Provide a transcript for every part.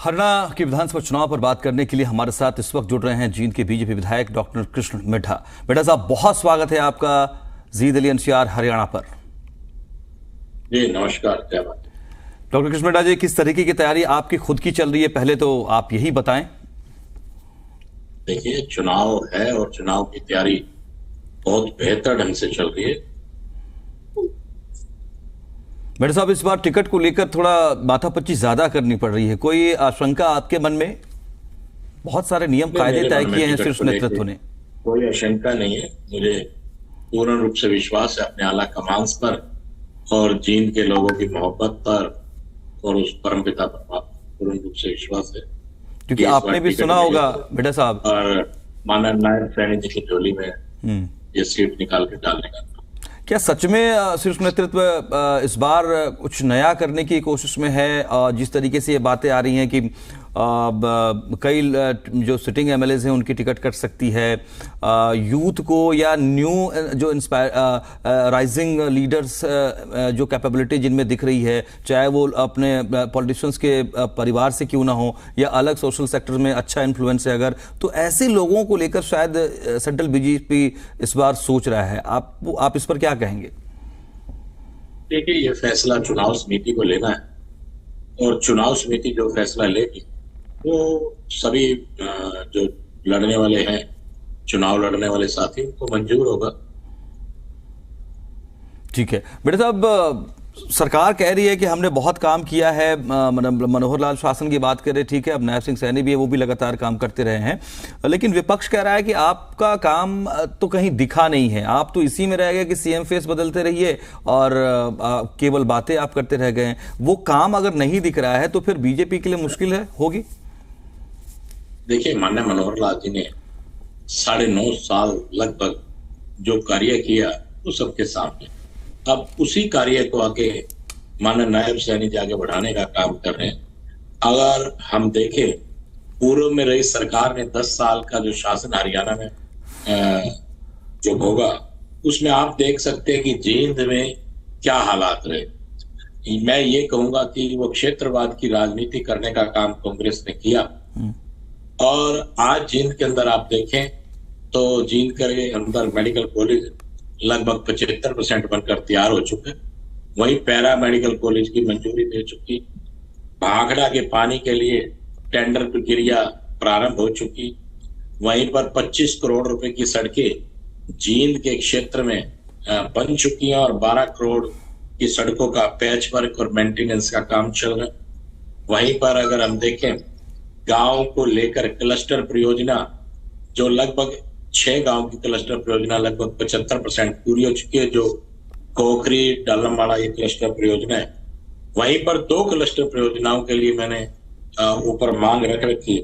हरियाणा के विधानसभा चुनाव पर बात करने के लिए हमारे साथ इस वक्त जुड़ रहे हैं जींद के बीजेपी विधायक डॉक्टर कृष्ण मिड्ढा। मिड्ढा साहब, बहुत स्वागत है आपका जी दिल्ली एनसीआर हरियाणा पर। जी नमस्कार। क्या बात। डॉक्टर कृष्ण मिड्ढा जी, किस तरीके की तैयारी आपकी खुद की चल रही है, पहले तो आप यही बताएं। देखिए, चुनाव है और चुनाव की तैयारी बहुत बेहतर ढंग से चल रही है। मिड्ढा साहब, इस बार टिकट को लेकर थोड़ा माथापच्ची ज्यादा करनी पड़ रही है, कोई आशंका आपके मन में? बहुत सारे नियम कायदे तय किए हैं शीर्ष नेतृत्व ने। कोई आशंका नहीं है। मुझे पूर्ण रूप से विश्वास है अपने आला कमान पर और जींद के लोगों की मोहब्बत पर और उस परमपिता पर पूर्ण रूप से विश्वास है। क्योंकि आपने भी सुना होगा मिड्ढा साहब, और माननीय नायब सैनी जी की झोली में ये सीट निकाल के डालने का। क्या सच में शीर्ष नेतृत्व इस बार कुछ नया करने की कोशिश में है? जिस तरीके से ये बातें आ रही हैं कि कई जो सिटिंग एमएलएज हैं उनकी टिकट कट सकती है, यूथ को या न्यू जो राइजिंग लीडर्स जो कैपेबिलिटी जिनमें दिख रही है, चाहे वो अपने पॉलिटिशियंस के परिवार से क्यों ना हो या अलग सोशल सेक्टर में अच्छा इन्फ्लुएंस है अगर, तो ऐसे लोगों को लेकर शायद सेंट्रल बीजेपी इस बार सोच रहा है। आप इस पर क्या कहेंगे? देखिए, ये फैसला चुनाव समिति को लेना है और चुनाव समिति जो फैसला लेगी वो सभी जो लड़ने वाले हैं, चुनाव लड़ने वाले साथी को मंजूर होगा। ठीक है बेटा साहब, सरकार कह रही है कि हमने बहुत काम किया है, मनोहर लाल शासन की बात करें, ठीक है, अब नायब सिंह सैनी भी है, वो भी लगातार काम करते रहे हैं, लेकिन विपक्ष कह रहा है कि आपका काम तो कहीं दिखा नहीं है, आप तो इसी में रह गए कि सीएम फेस बदलते रहिए और केवल बातें आप करते रह गए। वो काम अगर नहीं दिख रहा है तो फिर बीजेपी के लिए मुश्किल है होगी। देखिए, माननीय मनोहर लाल जी ने 9.5 साल लगभग जो कार्य किया वो सबके सामने। अब उसी कार्य को आगे माननीय नायब सैनी जी आगे बढ़ाने का काम कर रहे हैं। अगर हम देखें, पूर्व में रही सरकार ने 10 साल का जो शासन हरियाणा में जो होगा, उसमें आप देख सकते हैं कि जींद में क्या हालात रहे। मैं ये कहूंगा कि वो क्षेत्रवाद की राजनीति करने का काम कांग्रेस ने किया और आज जींद के अंदर आप देखें तो जींद के अंदर मेडिकल कॉलेज लगभग 75% बनकर तैयार हो चुके। वहीं पैरा मेडिकल कॉलेज की मंजूरी दे चुकी। भाखड़ा के पानी के लिए टेंडर प्रक्रिया प्रारंभ हो चुकी। वहीं पर 25 करोड़ रुपए की सड़कें जींद के क्षेत्र में बन चुकी हैं और 12 करोड़ की सड़कों का पैच वर्क और मेंटेनेंस का काम चल रहा है। वहीं पर अगर हम देखें, गांव को लेकर क्लस्टर परियोजना जो लगभग 6 गांव की क्लस्टर परियोजना लगभग 75% पूरी हो चुकी है, जो कोकरी डालमवाड़ा ये क्लस्टर परियोजना है। वहीं पर 2 क्लस्टर परियोजनाओं के लिए मैंने ऊपर मांग रख रखी है।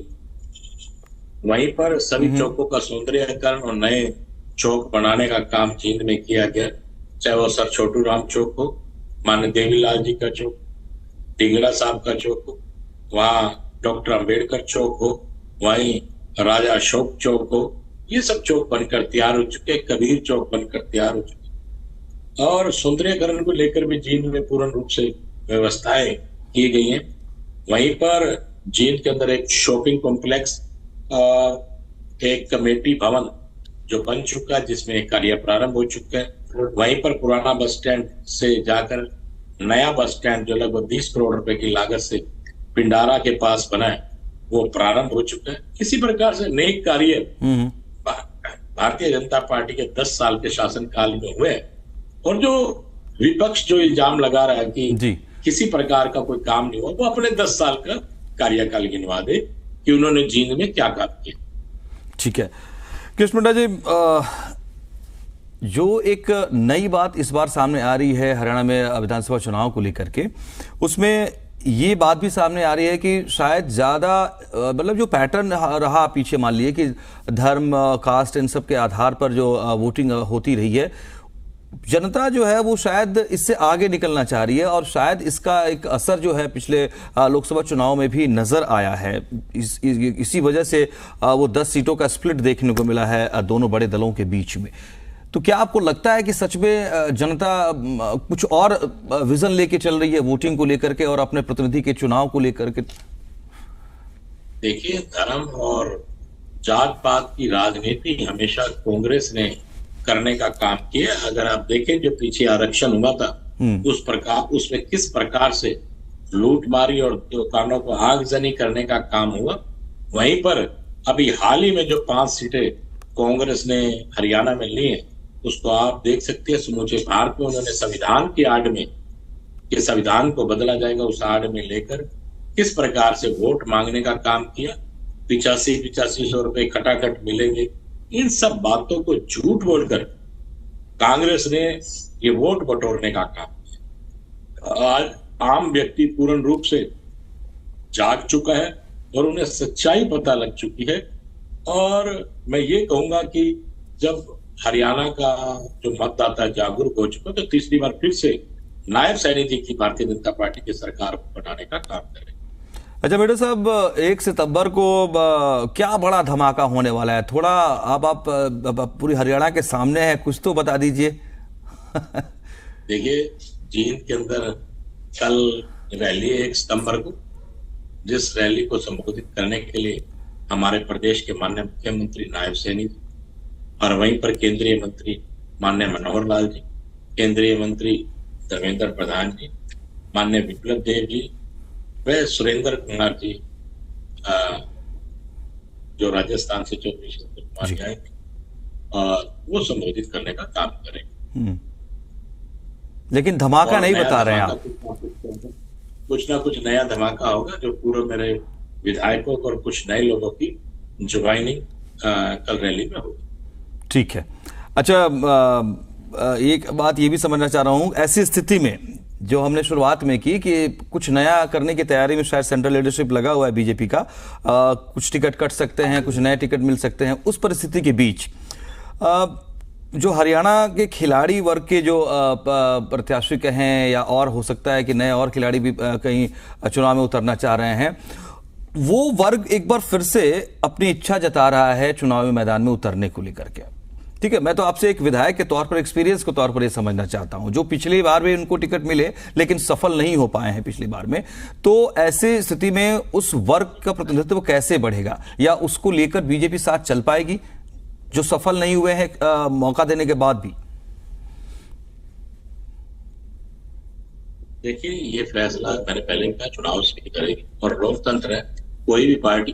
वहीं पर सभी चौकों का सौंदर्यीकरण और नए चौक बनाने का काम जींद में किया गया, चाहे वो सर छोटू राम चौक हो, माननीय देवीलाल जी का चौक, टिंगड़ा साहब का चौक हो, वहां डॉक्टर अंबेडकर चौक हो, वहीं राजा अशोक चौक हो, ये सब चौक बनकर तैयार हो चुके। कबीर चौक बनकर तैयार हो चुके और सौंदर्यीकरण को लेकर भी जींद में पूर्ण रूप से व्यवस्थाएं की गई हैं। वहीं पर जींद के अंदर एक शॉपिंग कॉम्प्लेक्स और एक कमेटी भवन जो बन चुका है, जिसमें कार्य प्रारंभ हो चुका है। वहीं पर पुराना बस स्टैंड से जाकर नया बस स्टैंड जो लगभग 20 करोड़ रुपए की लागत से पिंडारा के पास बना है, वो प्रारंभ हो चुका है। किसी प्रकार से नेक कार्य भारतीय जनता पार्टी के 10 साल के शासनकाल में हुए। और जो विपक्ष जो इल्जाम लगा रहा है कि किसी प्रकार का कोई काम नहीं हुआ, वो अपने 10 साल का कार्यकाल गिनवा दे कि उन्होंने जींद में क्या काम किया। ठीक है कृष्ण मिड्ढा जी, जो एक नई बात इस बार सामने आ रही है हरियाणा में विधानसभा चुनाव को लेकर के, उसमें ये बात भी सामने आ रही है कि शायद ज़्यादा मतलब जो पैटर्न रहा पीछे, मान लिए कि धर्म, कास्ट, इन सब के आधार पर जो वोटिंग होती रही है, जनता जो है वो शायद इससे आगे निकलना चाह रही है और शायद इसका एक असर जो है पिछले लोकसभा चुनाव में भी नजर आया है। इसी वजह से वो 10 सीटों का स्प्लिट देखने को मिला है दोनों बड़े दलों के बीच में। तो क्या आपको लगता है कि सच में जनता कुछ और विजन लेके चल रही है वोटिंग को लेकर के और अपने प्रतिनिधि के चुनाव को लेकर के? देखिए, धर्म और जात पात की राजनीति हमेशा कांग्रेस ने करने का काम किया। अगर आप देखें जो पीछे आरक्षण हुआ था, उस प्रकार उसमें किस प्रकार से लूटमारी और दुकानों को आगजनी करने का काम हुआ। वहीं पर अभी हाल ही में जो 5 सीटें कांग्रेस ने हरियाणा में ली हैं, उसको आप देख सकते हैं। समूचे भारत में उन्होंने संविधान की आड़ में, कि संविधान को बदला जाएगा, उस आड़ में लेकर किस प्रकार से वोट मांगने का काम किया। 85-8500 रुपए खटाखट मिलेंगे, इन सब बातों को झूठ बोलकर कांग्रेस ने ये वोट बटोरने का काम किया। आज आम व्यक्ति पूर्ण रूप से जाग चुका है और उन्हें सच्चाई पता लग चुकी है। और मैं ये कहूंगा कि जब हरियाणा का जो मतदाता जागरूक हो चुका, तो तीसरी बार फिर से नायब सैनी जी की भारतीय जनता पार्टी की सरकार बनाने का काम करें। अच्छा बेटा साहब, 1 सितंबर को क्या बड़ा धमाका होने वाला है? थोड़ा आप पूरी हरियाणा के सामने है, कुछ तो बता दीजिए। देखिए, जींद के अंदर कल रैली है 1 सितंबर को, जिस रैली को संबोधित करने के लिए हमारे प्रदेश के माननीय मुख्यमंत्री नायब सैनी जी, और वहीं पर केंद्रीय मंत्री माननीय मनोहर लाल जी, केंद्रीय मंत्री धर्मेंद्र प्रधान जी, माननीय विप्लव देव जी, व सुरेंद्र कुमार जी, जो राजस्थान से चौधरी सुरेंद्र कुमार जी आए, वो संबोधित करने का काम करेंगे। लेकिन धमाका नहीं बता रहे हैं आप। कुछ ना कुछ नया धमाका होगा, जो पूर्व मेरे विधायकों और कुछ नए लोगों की ज्वाइनिंग कल रैली में होगी। ठीक है। अच्छा, एक बात ये भी समझना चाह रहा हूं, ऐसी स्थिति में जो हमने शुरुआत में की कि कुछ नया करने की तैयारी में शायद सेंट्रल लीडरशिप लगा हुआ है बीजेपी का, कुछ टिकट कट सकते हैं, कुछ नए टिकट मिल सकते हैं, उस परिस्थिति के बीच जो हरियाणा के खिलाड़ी वर्ग के जो प्रत्याशी कहें, या और हो सकता है कि नए और खिलाड़ी भी कहीं चुनाव में उतरना चाह रहे हैं, वो वर्ग एक बार फिर से अपनी इच्छा जता रहा है चुनावी मैदान में उतरने को लेकर के। ठीक है, मैं तो आपसे एक विधायक के तौर पर, एक्सपीरियंस के तौर पर यह समझना चाहता हूं, जो पिछली बार भी उनको टिकट मिले लेकिन सफल नहीं हो पाए हैं पिछली बार में, तो ऐसी स्थिति में उस वर्ग का प्रतिनिधित्व कैसे बढ़ेगा, या उसको लेकर बीजेपी साथ चल पाएगी जो सफल नहीं हुए हैं मौका देने के बाद भी? देखिए, ये फैसला मैंने पहले कहा चुनाव से करेगी, और लोकतंत्र है, कोई भी पार्टी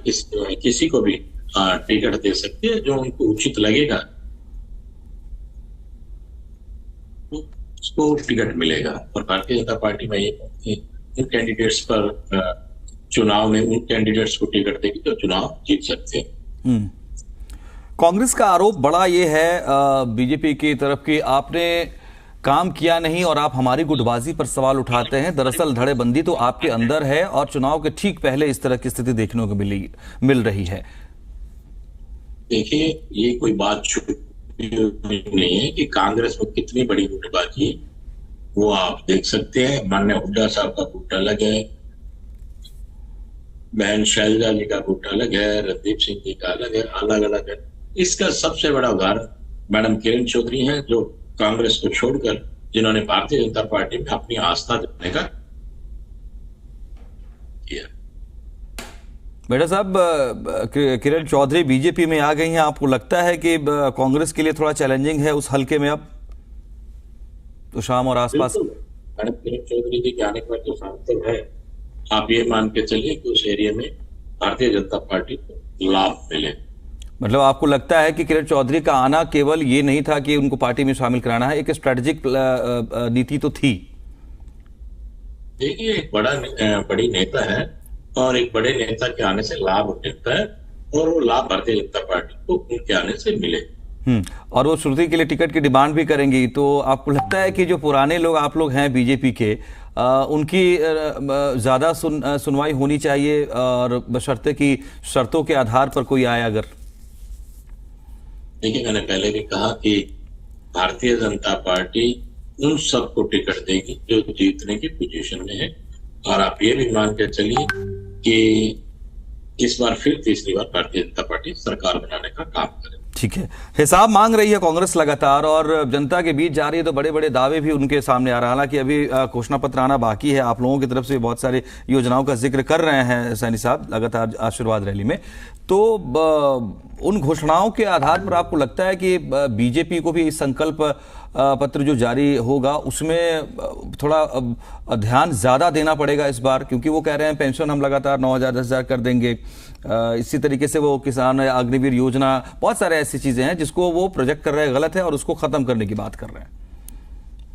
किसी को भी टिकट दे सकती है, जो उनको उचित लगेगा उसको टिकट मिलेगा। और भारतीय जनता पार्टी में ये उन कैंडिडेट्स पर चुनाव में उन कैंडिडेट्स को टिकट देगी तो चुनाव जीत सकते हैं। कांग्रेस का आरोप बड़ा ये है बीजेपी की तरफ कि आपने काम किया नहीं और आप हमारी गुटबाजी पर सवाल उठाते हैं। दरअसल धड़ेबंदी तो आपके अंदर है और चुनाव के ठीक पहले इस तरह की स्थिति देखने को मिल रही है। देखिए, ये कोई बात नहीं है कि कांग्रेस में कितनी बड़ी गुटबाजी, वो आप देख सकते हैं। माननीय हुड्डा साहब का गुट अलग है, बहन शैलजा जी का गुट अलग है, रणदीप सिंह जी का अलग है, अलग अलग है। इसका सबसे बड़ा उदाहरण मैडम किरण चौधरी हैं, जो कांग्रेस को छोड़कर जिन्होंने भारतीय जनता पार्टी में अपनी आस्था जताने का किया। बेटा साहब, किरण चौधरी बीजेपी में आ गई हैं, आपको लगता है कि कांग्रेस के लिए थोड़ा चैलेंजिंग है उस हलके में अब तो शाम और आसपास? मैडम किरण चौधरी जी के आने पर जो सांसद है, आप ये मान के चलिए कि उस एरिया में भारतीय जनता पार्टी को लाभ मिले। मतलब आपको लगता है कि किरण चौधरी का आना केवल ये नहीं था कि उनको पार्टी में शामिल कराना है, एक स्ट्रेटेजिक नीति तो थी? देखिए, एक बड़ी नेता है और एक बड़े नेता के आने से लाभ मिलता है, और वो लाभ भारतीय जनता पार्टी को उनके आने से मिले। और वो श्रुति के लिए टिकट की डिमांड भी करेंगी, तो आपको लगता है कि जो पुराने लोग आप लोग हैं बीजेपी के, उनकी ज्यादा सुनवाई होनी चाहिए, और बशर्ते कि शर्तों के आधार पर कोई आए अगर? देखिए, मैंने पहले भी कहा कि भारतीय जनता पार्टी उन सबको टिकट देगी जो जीतने की पोजीशन में है, और आप ये भी मान के चलिए कि इस बार फिर तीसरी बार भारतीय जनता पार्टी सरकार बनाने का काम करेगी। ठीक है, हिसाब मांग रही है कांग्रेस लगातार और जनता के बीच जा रही है, तो बड़े बड़े दावे भी उनके सामने आ रहा है। हालांकि अभी घोषणा पत्र आना बाकी है, आप लोगों की तरफ से बहुत सारी योजनाओं का जिक्र कर रहे हैं सैनी साहब लगातार आशीर्वाद रैली में। तो उन घोषणाओं के आधार पर आपको लगता है कि बीजेपी को भी इस संकल्प पत्र जो जारी होगा उसमें थोड़ा ध्यान ज्यादा देना पड़ेगा इस बार, क्योंकि वो कह रहे हैं पेंशन हम लगातार 9,000 10,000 कर देंगे। इसी तरीके से वो किसान अग्निवीर योजना, बहुत सारे ऐसी चीजें हैं जिसको वो प्रोजेक्ट कर रहे हैं गलत है और उसको खत्म करने की बात कर रहे हैं।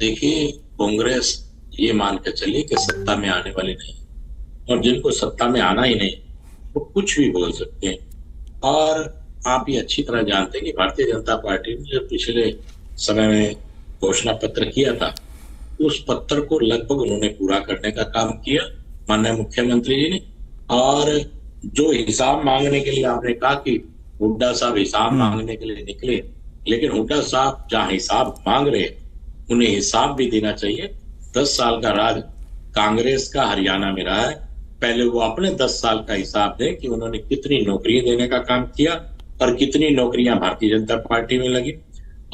देखिए, कांग्रेस ये मान के चलिए कि सत्ता में आने वाली नहीं, और जिनको सत्ता में आना ही नहीं वो कुछ भी बोल सकते हैं। और आप ये अच्छी तरह जानते हैं कि भारतीय जनता पार्टी ने जो पिछले समय में घोषणा पत्र किया था, उस पत्र को लगभग उन्होंने पूरा करने का काम किया माननीय मुख्यमंत्री जी ने। और जो हिसाब मांगने के लिए आपने कहा कि हुड्डा साहब हिसाब मांगने के लिए निकले, लेकिन हुड्डा साहब जहां हिसाब मांग रहे उन्हें हिसाब भी देना चाहिए। 10 साल का राज कांग्रेस का हरियाणा में रहा है, पहले वो अपने 10 साल का हिसाब दें कि उन्होंने कितनी नौकरियां देने का काम किया और कितनी नौकरियां भारतीय जनता पार्टी में लगी,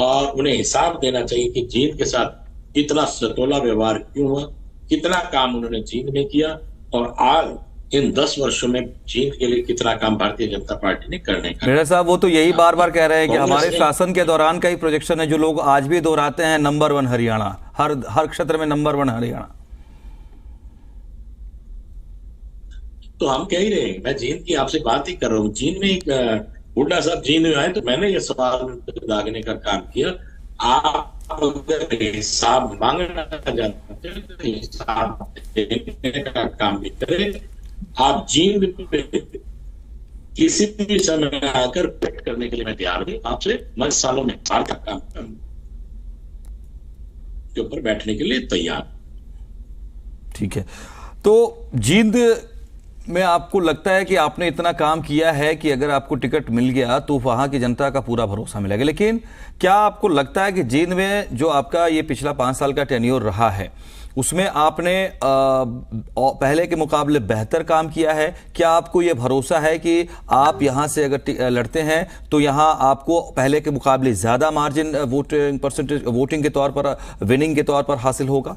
और उन्हें हिसाब देना चाहिए कि जींद के साथ इतना सतोला व्यवहार क्यों हुआ, कितना काम उन्होंने जींद में किया, और आज इन 10 वर्षों में जींद के लिए कितना काम भारतीय जनता पार्टी ने करने का। मेरा साहब, वो तो यही बार बार कह रहे हैं कि हमारे शासन के दौरान का ही प्रोजेक्शन है, जो लोग आज भी दोहराते हैं, नंबर 1 हरियाणा, हर क्षेत्र में नंबर 1 हरियाणा। तो हम कह ही रहे हैं, मैं जींद की आपसे बात ही कर रहा हूँ। जींद में एक हुड्डा साहब जींद में आए तो मैंने ये सवाल दागने का काम किया, आप अगर हिसाब मांगना जानते हैं तो हिसाब देने का काम भी करें। आप जींद पे किसी भी समय आकर पेट करने के लिए मैं तैयार हूं, आपसे मैं सालों में का काम के ऊपर बैठने के लिए तैयार। ठीक है, तो जींद में आपको लगता है कि आपने इतना काम किया है कि अगर आपको टिकट मिल गया तो वहां की जनता का पूरा भरोसा मिलेगा, लेकिन क्या आपको लगता है कि जींद में जो आपका ये पिछला 5 साल का टेन्योर रहा है उसमें आपने पहले के मुकाबले बेहतर काम किया है? क्या आपको ये भरोसा है कि आप यहां से अगर लड़ते हैं तो यहां आपको पहले के मुकाबले ज्यादा मार्जिन वोटिंग परसेंटेज, वोटिंग के तौर पर, विनिंग के तौर पर हासिल होगा?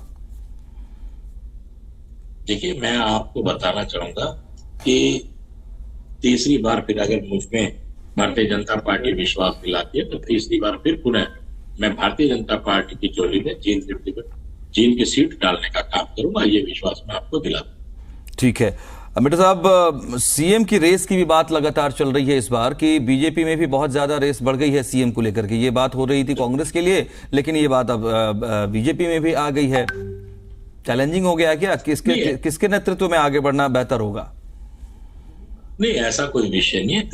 देखिए, मैं आपको बताना चाहूंगा कि तीसरी बार फिर अगर मुझ में भारतीय जनता पार्टी विश्वास दिलाती है तो तीसरी बार फिर पुनः मैं भारतीय जनता पार्टी की झोली में जींद की सीट डालने का काम करूंगा, ये विश्वास मैं आपको दिलाता हूं। ठीक है मिर्जा साहब, सीएम की रेस की भी बात लगातार चल रही है इस बार कि बीजेपी में भी बहुत ज्यादा रेस बढ़ गई है सीएम को लेकर के। ये बात हो रही थी कांग्रेस के लिए, लेकिन ये बात अब बीजेपी में भी आ गई है। चैलेंजिंग हो गया क्या? किसके नेतृत्व में आगे बढ़ना बेहतर होगा? नहीं, ऐसा कोई विषय नहीं है।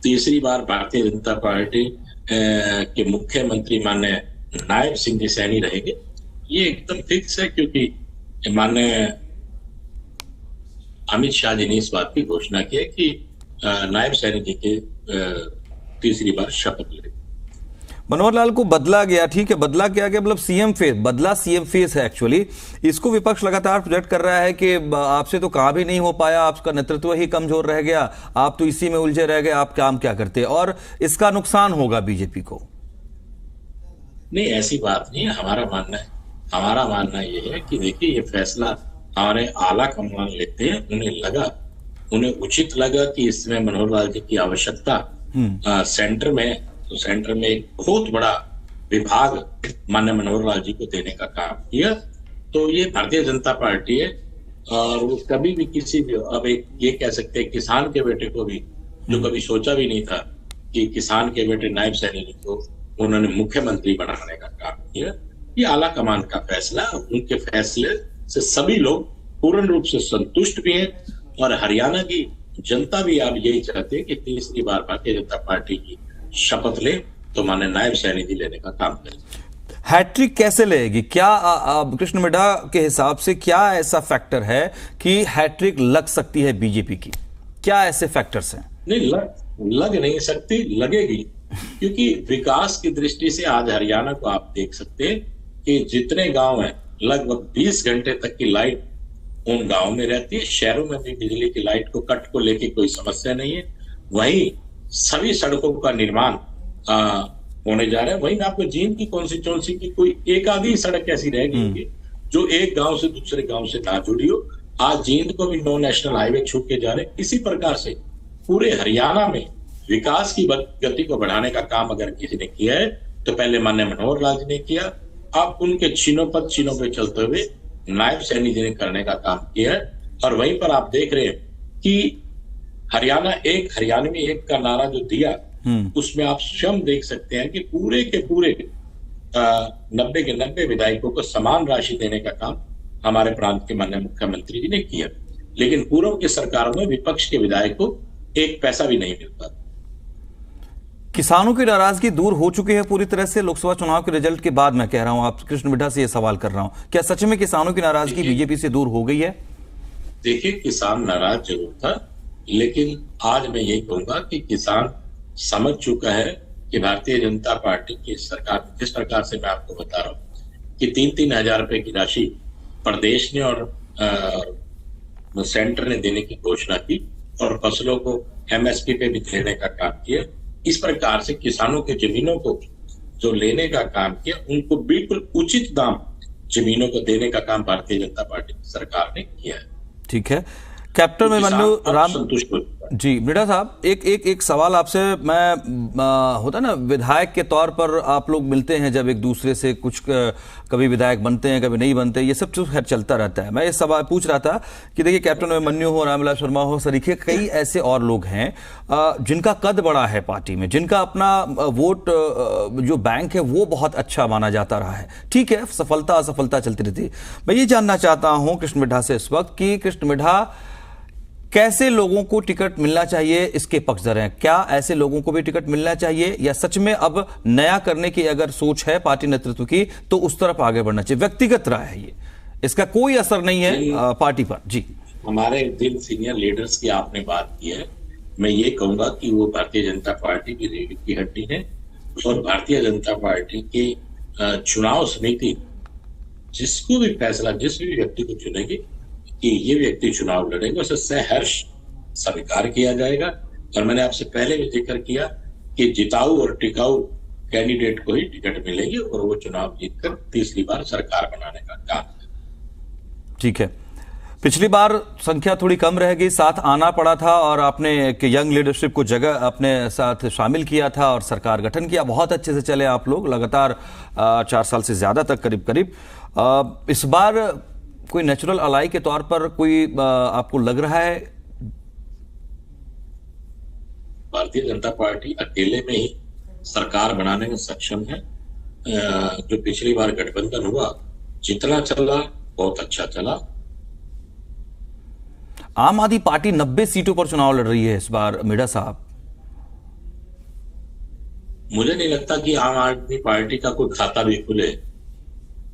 तीसरी बार भारतीय जनता पार्टी के मुख्यमंत्री माननीय नायब सिंह जी सैनी रहेंगे, ये एकदम फिक्स है, क्योंकि माननीय अमित शाह जी ने इस बात की घोषणा की है कि नायब सैनी जी के तीसरी बार शपथ लेंगे। मनोहर लाल को बदला गया, ठीक है, बदला क्या गया, मतलब सीएम फेस बदला, सीएम फेस है एक्चुअली। इसको विपक्ष लगातार प्रोजेक्ट कर रहा है कि आपसे तो काम भी नहीं हो पाया, आपका नेतृत्व ही कमजोर रह गया, आप तो इसी में उलझे रह गए, आप काम क्या करते, और इसका नुकसान होगा बीजेपी को। नहीं, ऐसी बात नहीं है। हमारा मानना ये है कि देखिए, ये फैसला हमारे आला कमान लेते हैं, उन्हें उचित लगा कि इसमें मनोहर लाल जी की आवश्यकता सेंटर में एक बहुत बड़ा विभाग माननीय मनोहर लाल जी को देने का काम किया। तो ये भारतीय जनता पार्टी है, और वो कभी भी किसी भी, अब एक ये कह सकते हैं किसान के बेटे को भी, जो कभी सोचा भी नहीं था कि किसान के बेटे नायब सैनी जी को उन्होंने मुख्यमंत्री बनाने का काम किया। ये आला कमान का फैसला, उनके फैसले से सभी लोग पूर्ण रूप से संतुष्ट भी हैं, और हरियाणा की जनता भी अब यही चाहते हैं कि तीसरी बार भारतीय जनता पार्टी की शपथ ले तो माननीय नायब सैनी जी लेने का काम करें। हैट्रिक कैसे लेगी? क्या कृष्ण मिड्ढा के हिसाब से क्या ऐसा फैक्टर है कि हैट्रिक लग सकती है बीजेपी की? क्या ऐसे फैक्टर्स हैं? नहीं, लग नहीं सकती, लगेगी, क्योंकि विकास की दृष्टि से आज हरियाणा को आप देख सकते हैं कि जितने गांव हैं लगभग 20 घंटे तक की लाइट उन गांव में रहती है। शहरों में भी बिजली की लाइट को कट को लेके कोई समस्या नहीं है। वहीं सभी सड़कों का निर्माण होने जा रहे हैं। वहीं आपको जींद की कॉन्स्टिट्यूंसी की कोई एक आधी सड़क ऐसी रह गई होगी जो एक गांव से दूसरे गांव से ना जुड़ी हो। आज जींद को भी 9 नेशनल हाईवे छू के जा रहे हैं। इसी प्रकार से पूरे हरियाणा में विकास की गति को बढ़ाने का काम अगर किसी ने किया है तो पहले माननीय मनोहर लाल जी ने किया। अब उनके छीनों पे चलते हुए नायब सैनी जी ने करने का काम किया है। और वहीं पर आप देख रहे हैं कि हरियाणा एक, हरियाणवी एक का नारा जो दिया, उसमें आप स्वयं देख सकते हैं कि पूरे के पूरे 90 के 90 विधायकों को समान राशि देने का काम हमारे प्रांत के माननीय मुख्यमंत्री जी ने किया। लेकिन पूर्व की सरकारों में विपक्ष के विधायक को एक पैसा भी नहीं मिलता। किसानों की नाराजगी दूर हो चुकी है पूरी तरह से लोकसभा चुनाव के रिजल्ट के बाद? मैं कह रहा हूं, आप कृष्ण मिड्ढा से यह सवाल कर रहा हूं, क्या सच में किसानों की नाराजगी बीजेपी से दूर हो गई है? देखिए, किसान नाराज जरूर था, लेकिन आज मैं यही कहूंगा कि किसान समझ चुका है कि भारतीय जनता पार्टी की सरकार, जिस प्रकार से मैं आपको बता रहा हूं कि 3-3 हजार रुपए की राशि प्रदेश ने और सेंटर ने देने की घोषणा की और फसलों को एमएसपी पे भी देने का काम किया। इस प्रकार से किसानों के जमीनों को जो लेने का काम किया, उनको बिल्कुल उचित दाम जमीनों को देने का काम भारतीय जनता पार्टी की सरकार ने किया है। ठीक है, कैप्टन अभिमन्यु राम संतुष्ट हो जी। मिड्ढा साहब, एक सवाल आपसे मैं होता ना, विधायक के तौर पर आप लोग मिलते हैं जब एक दूसरे से, कुछ कभी विधायक बनते हैं कभी नहीं बनते, ये सब चीज खैर चलता रहता है। मैं ये सवाल पूछ रहा था कि देखिए, कैप्टन अभिमन्यु हो, रामविलास शर्मा हो, सरीखे कई ऐसे और लोग हैं जिनका कद बड़ा है पार्टी में, जिनका अपना वोट जो बैंक है वो बहुत अच्छा माना जाता रहा है। ठीक है, सफलता असफलता चलती रहती है। मैं ये जानना चाहता हूं कृष्ण मिड्ढा से इस वक्त कि कृष्ण मिड्ढा, कैसे लोगों को टिकट मिलना चाहिए, इसके पक्षधर हैं? क्या ऐसे लोगों को भी टिकट मिलना चाहिए, या सच में अब नया करने की अगर सोच है पार्टी नेतृत्व की तो उस तरफ आगे बढ़ना चाहिए? व्यक्तिगत राय है ये, इसका कोई असर नहीं है पार्टी पर। जी, हमारे जिन सीनियर लीडर्स की आपने बात की है, मैं ये कहूंगा कि वो भारतीय जनता पार्टी की रीढ़ की हड्डी है और भारतीय जनता पार्टी की चुनाव समिति जिसको भी फैसला, जिस भी व्यक्ति को चुनेगी कि ये व्यक्ति चुनाव लड़ेगा, उसे सहर्ष स्वीकार किया जाएगा। और मैंने आपसे पहले भी जिक्र किया कि जिताऊ और टिकाऊ कैंडिडेट को ही टिकट मिलेगी और वो चुनाव जीतकर तीसरी बार सरकार बनाने का काम है। ठीक है, पिछली बार संख्या थोड़ी कम रह गई, साथ आना पड़ा था और आपने एक यंग लीडरशिप को जगह अपने साथ शामिल किया था और सरकार गठन किया। बहुत अच्छे से चले आप लोग लगातार 4 साल से ज्यादा तक करीब करीब। इस बार कोई नेचुरल अलाई के तौर पर कोई आपको लग रहा है? भारतीय जनता पार्टी अकेले में ही सरकार बनाने में सक्षम है। जो पिछली बार गठबंधन हुआ, जितना चला बहुत अच्छा चला। आम आदमी पार्टी 90 सीटों पर चुनाव लड़ रही है इस बार, मिड्ढा साहब। मुझे नहीं लगता कि आम आदमी पार्टी का कोई खाता भी खुले,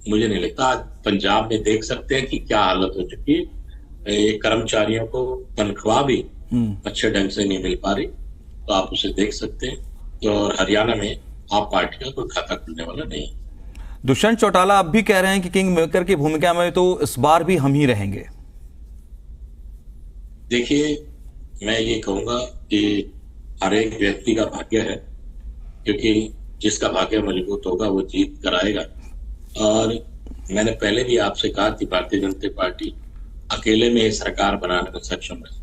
मुझे नहीं लगता। आज पंजाब में देख सकते हैं कि क्या हालत हो चुकी है। कर्मचारियों को तनख्वाह भी अच्छे ढंग से नहीं मिल पा रही, तो आप उसे देख सकते हैं। और हरियाणा में आप पार्टी का कोई खाता खुलने वाला नहीं। दुष्यंत चौटाला अब भी कह रहे हैं कि किंग मेकर की भूमिका में तो इस बार भी हम ही रहेंगे। देखिए, मैं ये कहूंगा कि हर एक व्यक्ति का भाग्य है, क्योंकि जिसका भाग्य मजबूत होगा वो जीत कर आएगा। और मैंने पहले भी आपसे कहा कि भारतीय जनता पार्टी अकेले में सरकार बनाने में सक्षम है।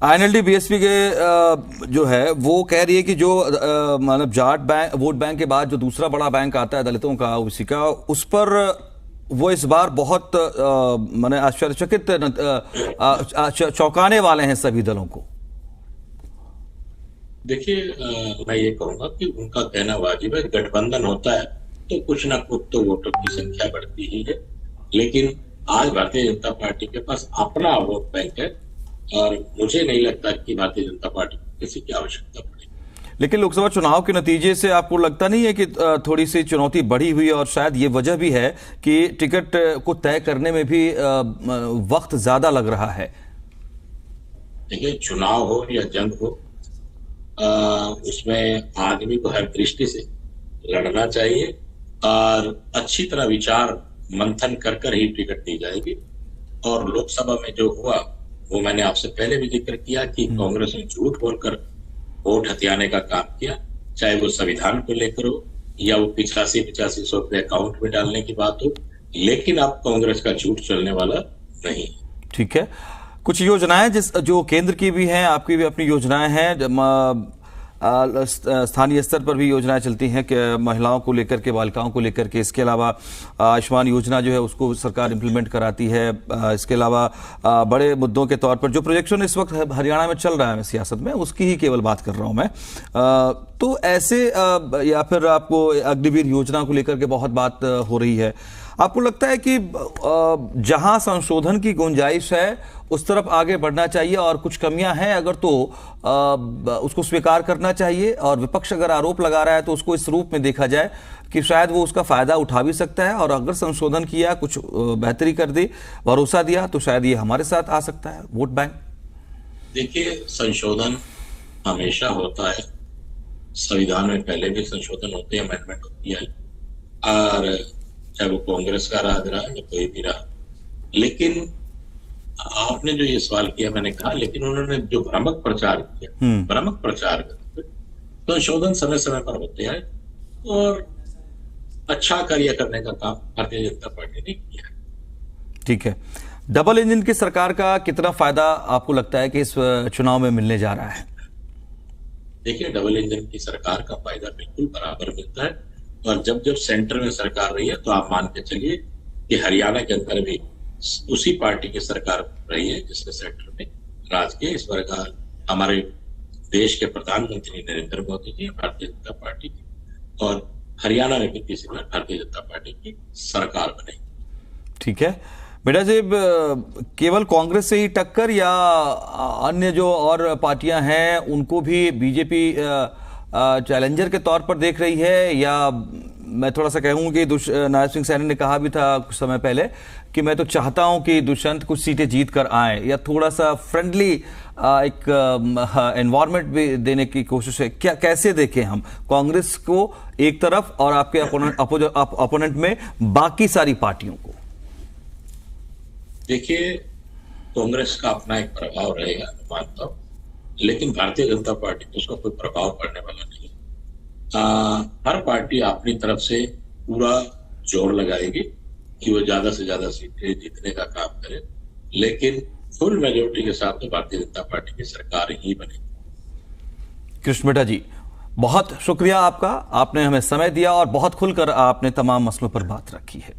आईएनएलडी बीएसपी के जो है वो कह रही है कि जो मतलब जाट बैंक, वोट बैंक के बाद जो दूसरा बड़ा बैंक आता है दलितों का, ओबीसी का, उस पर वो इस बार बहुत माने आश्चर्यचकित चौंकाने वाले हैं सभी दलों को। देखिए, मैं ये कहूंगा कि उनका कहना वाजिब है। गठबंधन होता है तो कुछ ना कुछ तो वोटों की संख्या बढ़ती ही है, लेकिन आज भारतीय जनता पार्टी के पास अपना वोट बैंक है और मुझे नहीं लगता कि भारतीय जनता पार्टी को किसी की आवश्यकता पड़ेगी। लेकिन लोकसभा चुनाव के नतीजे से आपको लगता नहीं है कि थोड़ी सी चुनौती बढ़ी हुई है, और शायद ये वजह भी है कि टिकट को तय करने में भी वक्त ज्यादा लग रहा है? देखिए, चुनाव हो या जंग हो, उसमें आदमी को हर दृष्टि से लड़ना चाहिए और अच्छी तरह विचार मंथन कर ही टिकट दी जाएगी। और लोकसभा में जो हुआ वो मैंने आपसे पहले भी जिक्र किया कि कांग्रेस ने झूठ बोलकर वोट हथियाने का काम किया, चाहे वो संविधान को लेकर हो या वो 85-8500 रुपये अकाउंट में डालने की बात हो, लेकिन अब कांग्रेस का झूठ चलने वाला नहीं। ठीक है, कुछ योजनाएं जो केंद्र की भी हैं, आपकी भी अपनी योजनाएं हैं, स्थानीय स्तर पर भी योजनाएं चलती हैं कि महिलाओं को लेकर के, बालिकाओं को लेकर के। इसके अलावा आयुष्मान योजना जो है उसको सरकार इंप्लीमेंट कराती है। इसके अलावा बड़े मुद्दों के तौर पर जो प्रोजेक्शन इस वक्त हरियाणा में चल रहा है सियासत में, उसकी ही केवल बात कर रहा हूं मैं। तो ऐसे या फिर आपको अग्निवीर योजना को लेकर के बहुत बात हो रही है, आपको लगता है कि जहां संशोधन की गुंजाइश है उस तरफ आगे बढ़ना चाहिए और कुछ कमियां हैं अगर तो उसको स्वीकार करना चाहिए, और विपक्ष अगर आरोप लगा रहा है तो उसको इस रूप में देखा जाए कि शायद वो उसका फायदा उठा भी सकता है, और अगर संशोधन किया, कुछ बेहतरी कर दी, भरोसा दिया, तो शायद ये हमारे साथ आ सकता है वोट बैंक। देखिए, संशोधन हमेशा होता है, संविधान में पहले भी संशोधन होते हैं, अमेंडमेंट होती है, और चाहे वो कांग्रेस का राज रहा या कोई भी रहा। लेकिन आपने जो ये सवाल किया, मैंने कहा, लेकिन उन्होंने जो भ्रामक प्रचार किया, भ्रामक प्रचार संशोधन समय समय पर होते हैं, और अच्छा कार्य करने का काम भारतीय जनता पार्टी ने किया। ठीक है, डबल इंजन की सरकार का कितना फायदा आपको लगता है कि इस चुनाव में मिलने जा रहा है? देखिए, डबल इंजन की सरकार का फायदा बिल्कुल बराबर मिलता है, और जब जब सेंटर में सरकार रही है तो आप मान के चलिए कि हरियाणा के अंदर भी उसी पार्टी की सरकार रही है जिसने सेंटर में राज किया। इस बार का हमारे देश के प्रधानमंत्री नरेंद्र मोदी जी भारतीय जनता पार्टी की, और हरियाणा में भी तीसरी बार भारतीय जनता पार्टी की सरकार बनेगी। ठीक है बेटा जी, केवल कांग्रेस से ही टक्कर या अन्य जो और पार्टियां हैं उनको भी बीजेपी चैलेंजर के तौर पर देख रही है? या मैं थोड़ा सा कहूँ कि नायब सिंह सैनी ने कहा भी था कुछ समय पहले कि मैं तो चाहता हूं कि दुष्यंत कुछ सीटें जीत कर आए, या थोड़ा सा फ्रेंडली एक एनवायरनमेंट भी देने की कोशिश है? क्या कैसे देखें हम कांग्रेस को एक तरफ और आपके अपोनेंट में बाकी सारी पार्टियों को? देखिए, कांग्रेस का अपना एक प्रभाव रहेगा, मानता हूं, लेकिन भारतीय जनता पार्टी को उसका कोई प्रभाव पड़ने वाला नहीं। हर पार्टी अपनी तरफ से पूरा जोर लगाएगी कि वो ज्यादा से ज्यादा सीटें जीतने का काम करे, लेकिन फुल मेजोरिटी के साथ तो भारतीय जनता पार्टी की सरकार ही बनेगी। कृष्ण बेटा जी, बहुत शुक्रिया आपका, आपने हमें समय दिया और बहुत खुलकर आपने तमाम मसलों पर बात रखी है।